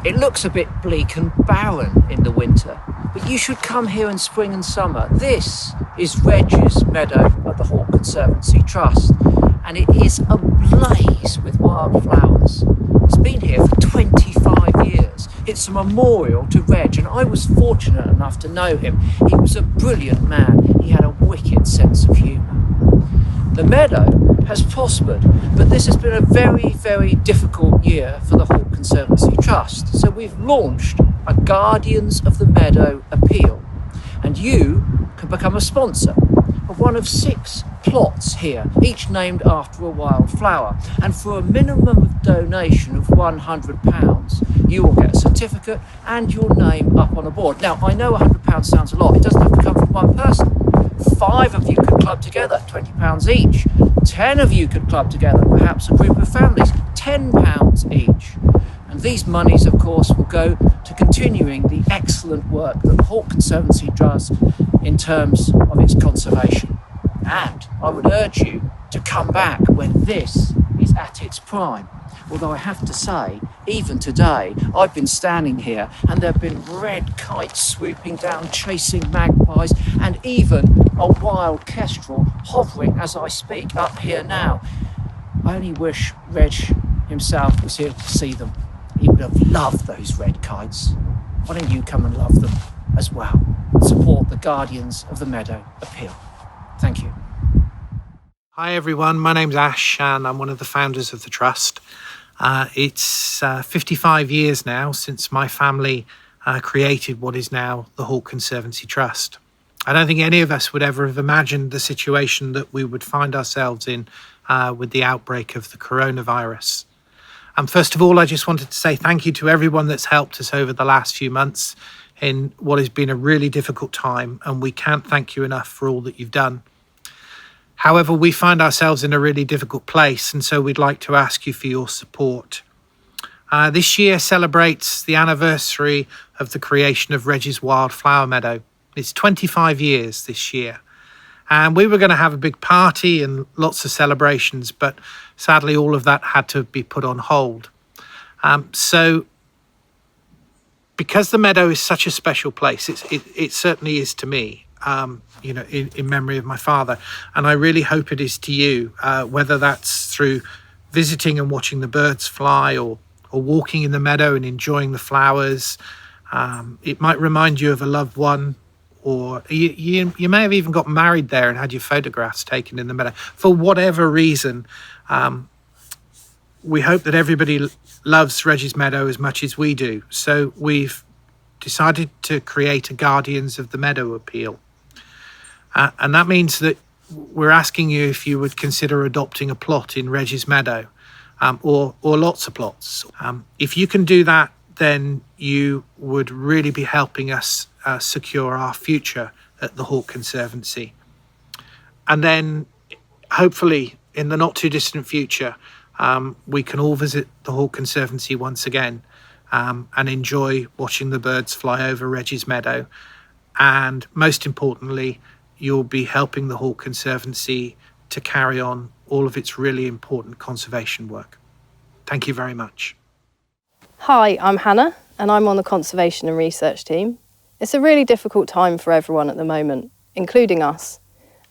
It looks a bit bleak and barren in the winter, but you should come here in spring and summer. This is Reg's Meadow at the Hawke Conservancy Trust, and it is ablaze with wildflowers. It's been here for 25 years. It's a memorial to Reg, and I was fortunate enough to know him. He was a brilliant man. He had a wicked sense of humour. The meadow has prospered, but this has been a very, very difficult year for the Hawke Conservancy Trust. So we've launched a Guardians of the Meadow appeal, and you can become a sponsor of one of 6 plots here, each named after a wildflower. And for a minimum of donation of £100, you will get a certificate and your name up on a board. Now, I know £100 sounds a lot. It doesn't have to come from one person. 5 of you could club together, £20 each. 10 of you could club together, perhaps a group of families, £10 each. And these monies, of course, will go to continuing the excellent work that the Hawke Conservancy does in terms of its conservation. And I would urge you to come back when this is at its prime. Although I have to say, even today, I've been standing here and there have been red kites swooping down, chasing magpies, and even a wild kestrel hovering as I speak up here now. I only wish Reg himself was here to see them. He would have loved those red kites. Why don't you come and love them as well and support the Guardians of the Meadow appeal? Thank you. Hi everyone, my name's Ash and I'm one of the founders of the Trust. It's 55 years now since my family created what is now the Hawke Conservancy Trust. I don't think any of us would ever have imagined the situation that we would find ourselves in with the outbreak of the coronavirus. And first of all, I just wanted to say thank you to everyone that's helped us over the last few months in what has been a really difficult time, and we can't thank you enough for all that you've done. However, we find ourselves in a really difficult place, and so we'd like to ask you for your support. This year celebrates the anniversary of the creation of Reg's Wildflower Meadow. It's 25 years this year. And we were going to have a big party and lots of celebrations, but sadly all of that had to be put on hold. So because the meadow is such a special place, it certainly is to me, in memory of my father. And I really hope it is to you, whether that's through visiting and watching the birds fly or walking in the meadow and enjoying the flowers. It might remind you of a loved one, or you may have even got married there and had your photographs taken in the meadow. For whatever reason, we hope that everybody loves Reg's Meadow as much as we do. So we've decided to create a Guardians of the Meadow appeal. And that means that we're asking you if you would consider adopting a plot in Reg's Meadow, or lots of plots. If you can do that, then you would really be helping us secure our future at the Hawke Conservancy. And then hopefully in the not too distant future, we can all visit the Hawke Conservancy once again and enjoy watching the birds fly over Reg's Meadow. And most importantly, you'll be helping the Hawke Conservancy to carry on all of its really important conservation work. Thank you very much. Hi, I'm Hannah and I'm on the Conservation and Research team. It's a really difficult time for everyone at the moment, including us,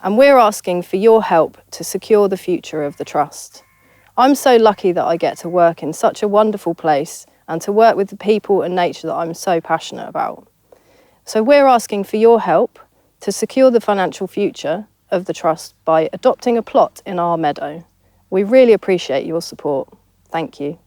and we're asking for your help to secure the future of the Trust. I'm so lucky that I get to work in such a wonderful place and to work with the people and nature that I'm so passionate about. So we're asking for your help to secure the financial future of the Trust by adopting a plot in our meadow. We really appreciate your support. Thank you.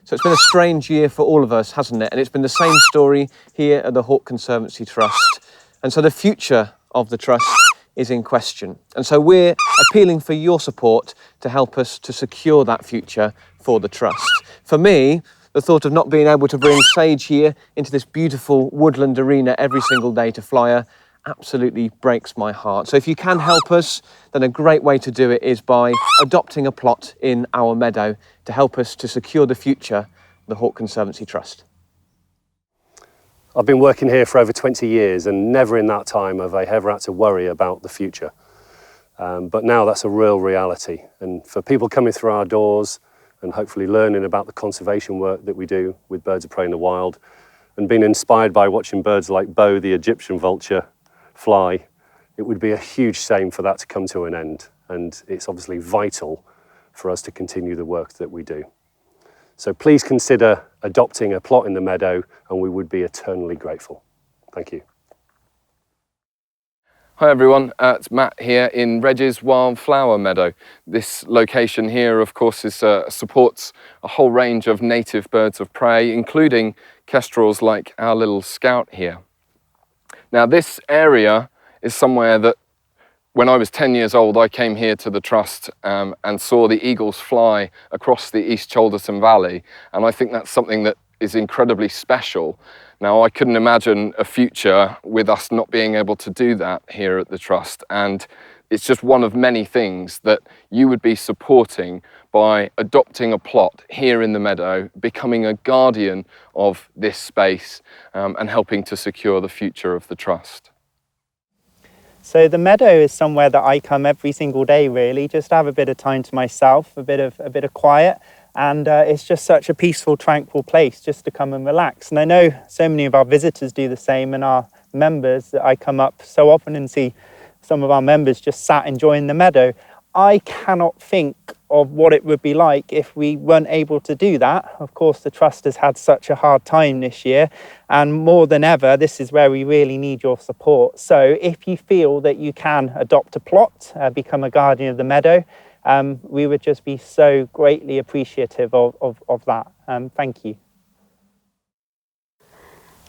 So it's been a strange year for all of us, hasn't it? And it's been the same story here at the Hawke Conservancy Trust. And so the future of the Trust is in question. And so we're appealing for your support to help us to secure that future for the Trust. For me, the thought of not being able to bring Sage here into this beautiful woodland arena every single day to fly her absolutely breaks my heart. So if you can help us, then a great way to do it is by adopting a plot in our meadow to help us to secure the future of the Hawke Conservancy Trust. I've been working here for over 20 years and never in that time have I ever had to worry about the future. But now that's a real reality. And for people coming through our doors and hopefully learning about the conservation work that we do with birds of prey in the wild, and being inspired by watching birds like Meadow, the Egyptian vulture, fly, it would be a huge shame for that to come to an end. And it's obviously vital for us to continue the work that we do. So please consider adopting a plot in the meadow, and we would be eternally grateful. Thank you. Hi everyone, it's Matt here in Reg's Wildflower Meadow. This location here, of course, supports a whole range of native birds of prey, including kestrels like our little scout here. Now, this area is somewhere that, when I was 10 years old, I came here to the Trust and saw the eagles fly across the East Chalderton Valley, and I think that's something that is incredibly special. Now, I couldn't imagine a future with us not being able to do that here at the Trust, and it's just one of many things that you would be supporting by adopting a plot here in the meadow, becoming a guardian of this space, and helping to secure the future of the Trust. So the meadow is somewhere that I come every single day, really, just to have a bit of time to myself, a bit of quiet. And it's just such a peaceful, tranquil place just to come and relax. And I know so many of our visitors do the same, and our members, that I come up so often and see some of our members just sat enjoying the meadow. I cannot think of what it would be like if we weren't able to do that. Of course, the Trust has had such a hard time this year, and more than ever, this is where we really need your support. So if you feel that you can adopt a plot, become a guardian of the meadow, we would just be so greatly appreciative of that. Thank you.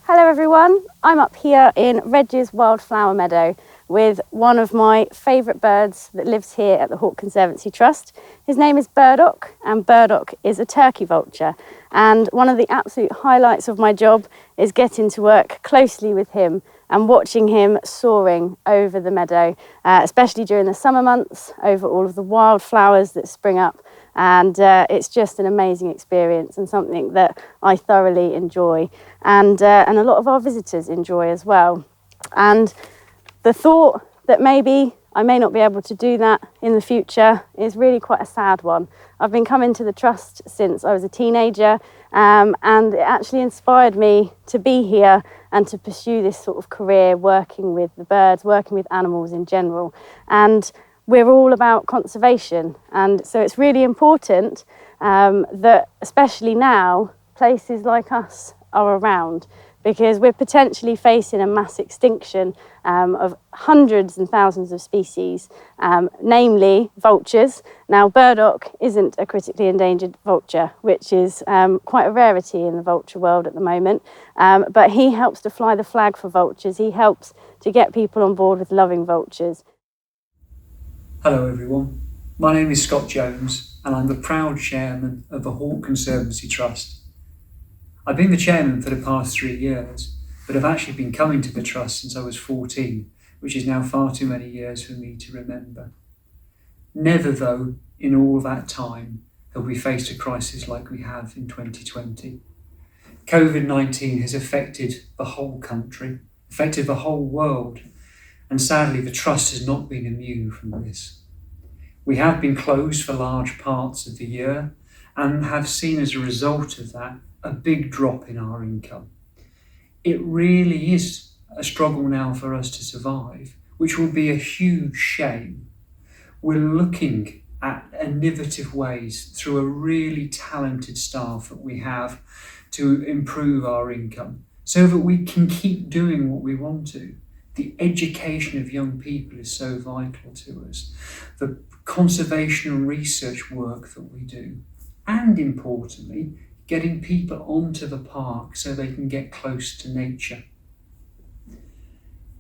Hello everyone, I'm up here in Reg's Wildflower Meadow with one of my favourite birds that lives here at the Hawk Conservancy Trust. His name is Burdock, and Burdock is a turkey vulture. And one of the absolute highlights of my job is getting to work closely with him and watching him soaring over the meadow, especially during the summer months, over all of the wildflowers that spring up. And it's just an amazing experience and something that I thoroughly enjoy, and a lot of our visitors enjoy as well. And the thought that maybe I may not be able to do that in the future is really quite a sad one. I've been coming to the Trust since I was a teenager, and it actually inspired me to be here and to pursue this sort of career working with the birds, working with animals in general. And we're all about conservation, and so it's really important that, especially now, places like us are around, because we're potentially facing a mass extinction of hundreds and thousands of species, namely vultures. Now, Burdock isn't a critically endangered vulture, which is quite a rarity in the vulture world at the moment, but he helps to fly the flag for vultures. He helps to get people on board with loving vultures. Hello everyone, my name is Scott Jones and I'm the proud chairman of the Hawk Conservancy Trust. I've been the chairman for the past 3 years, but I've actually been coming to the Trust since I was 14, which is now far too many years for me to remember. Never though, in all that time, have we faced a crisis like we have in 2020. COVID-19 has affected the whole country, affected the whole world, and sadly the Trust has not been immune from this. We have been closed for large parts of the year and have seen as a result of that a big drop in our income. It really is a struggle now for us to survive, which will be a huge shame. We're looking at innovative ways through a really talented staff that we have to improve our income so that we can keep doing what we want to. The education of young people is so vital to us. The conservation and research work that we do, and importantly, getting people onto the park so they can get close to nature.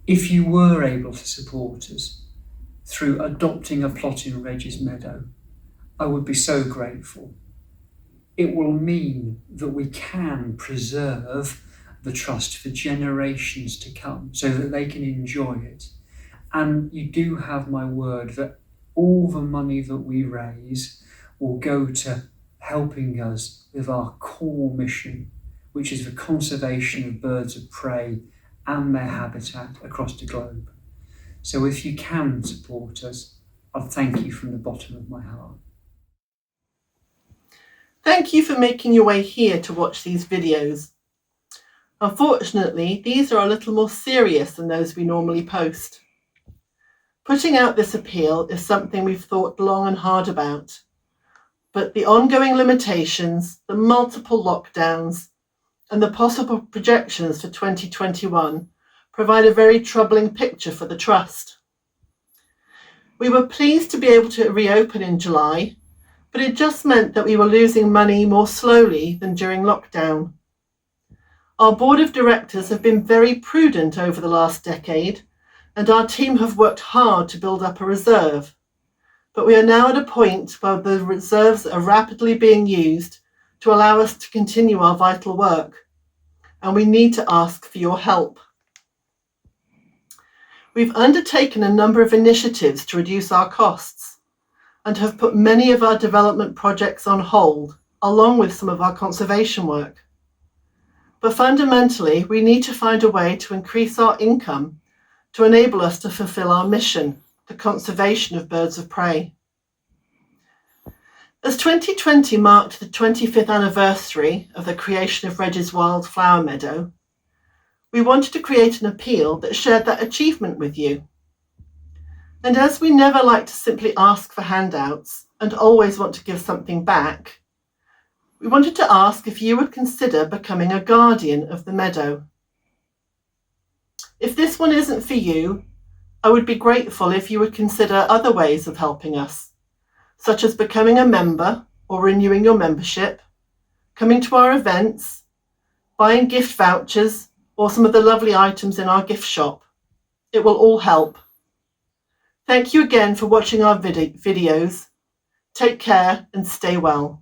If you were able to support us through adopting a plot in Reg's Meadow, I would be so grateful. It will mean that we can preserve the Trust for generations to come so that they can enjoy it. And you do have my word that all the money that we raise will go to helping us with our core mission, which is the conservation of birds of prey and their habitat across the globe. So if you can support us, I'll thank you from the bottom of my heart. Thank you for making your way here to watch these videos. Unfortunately, these are a little more serious than those we normally post. Putting out this appeal is something we've thought long and hard about, but the ongoing limitations, the multiple lockdowns, and the possible projections for 2021 provide a very troubling picture for the Trust. We were pleased to be able to reopen in July, but it just meant that we were losing money more slowly than during lockdown. Our board of directors have been very prudent over the last decade, and our team have worked hard to build up a reserve. But we are now at a point where the reserves are rapidly being used to allow us to continue our vital work, and we need to ask for your help. We've undertaken a number of initiatives to reduce our costs and have put many of our development projects on hold, along with some of our conservation work. But fundamentally, we need to find a way to increase our income to enable us to fulfill our mission, the conservation of birds of prey. As 2020 marked the 25th anniversary of the creation of Reg's Wildflower Meadow, we wanted to create an appeal that shared that achievement with you. And as we never like to simply ask for handouts and always want to give something back, we wanted to ask if you would consider becoming a guardian of the meadow. If this one isn't for you, I would be grateful if you would consider other ways of helping us, such as becoming a member or renewing your membership, coming to our events, buying gift vouchers, or some of the lovely items in our gift shop. It will all help. Thank you again for watching our videos. Take care and stay well.